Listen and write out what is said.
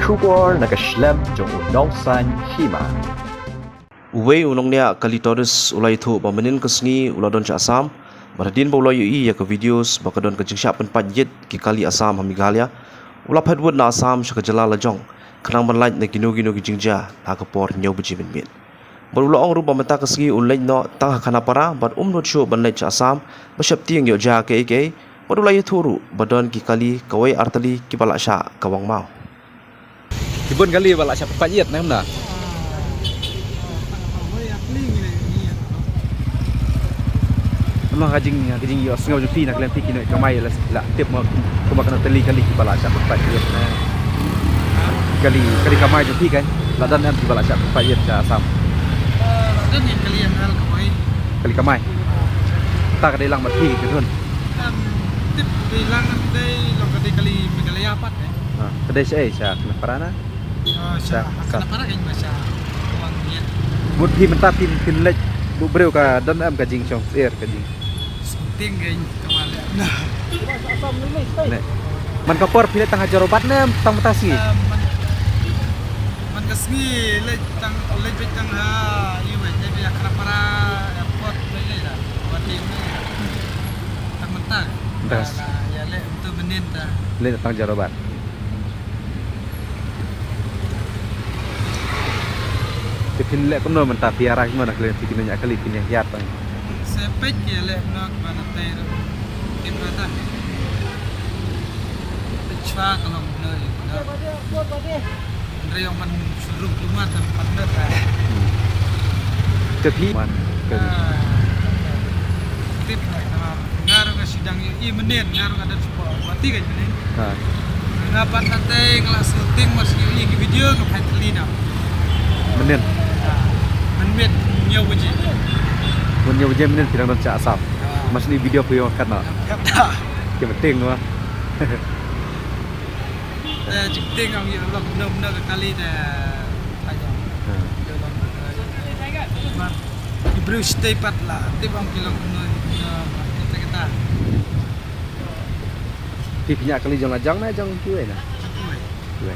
bersyukur nak Islam jong unausan hima. Uwe unong niya kalitoris ulay itu pamenin kesni uladon ca Asam maradin ba ulay i ya ke videos bakadon ke jingsya penpajit ki kali Asam hamigalya ulap hadwud na Asam sya ke jalala jong kanang banlait na gino-gino ki jingja na ke por nyaw beji min barulah ong rupa mata kesni ulay no tang kana para bat umnot syo banlait ca Asam basyap tiang yo ja ke badulay itu badon ki kali kawai artali ki balak sya kawang mau Kibun kali balak sya penpajit na hemna. Memang kajing yo sengau jupi nak lem tiki nak kamai la tip mo kumakan teli kali balak sya penpajit na. Kali kamai jupi kan ladan am balak sya penpajit ca Asam. Ladan yang kalian hal kamai. Kali kamai. Tak ada hilang mati gitu kan. Tip bilang nanti lokasi kali megalaya apa kan? Kedai saya kena parana. Kenapa kan bahasa uang dia? Buat pi mentah tin lek bu breu ka dan am kajing chong air kajing. Penting kan kemarin. Nah, Nek. Man kapor pilih tang hajar obat nem tang mutasi. man kesni lek tang ha iu jadi kenapa airport lagi lah. Buat ini tang mentah. Das. Ya lek untuk benin ta. Le tang hajar obat. Tipin lek kono mentah piara mana kalian tikin banyak kali pindah hiat tang. Sepet ya lek nak mana tayo. Tim kata. Cua kalau benar. Andre yang man suruh rumah dan partner. Kepi man. Tip ngaruh ke sidang i menit ngaruh ada support mati kan menit. Ha. Ngapan nanti ngelas syuting masih i video ngapain telina. Menen. Menit nyaw beji. Mun nyaw je menen pirang don ca Asam. Mas ni video pyo kan na. Kata. Ke penting no. Jikting ang ya Allah benar-benar kali dah. Ibru stay pat lah. Tip ang kilang kuno. Kita. Pi pinyak kali jong ajang na jong kiwe na. Kiwe.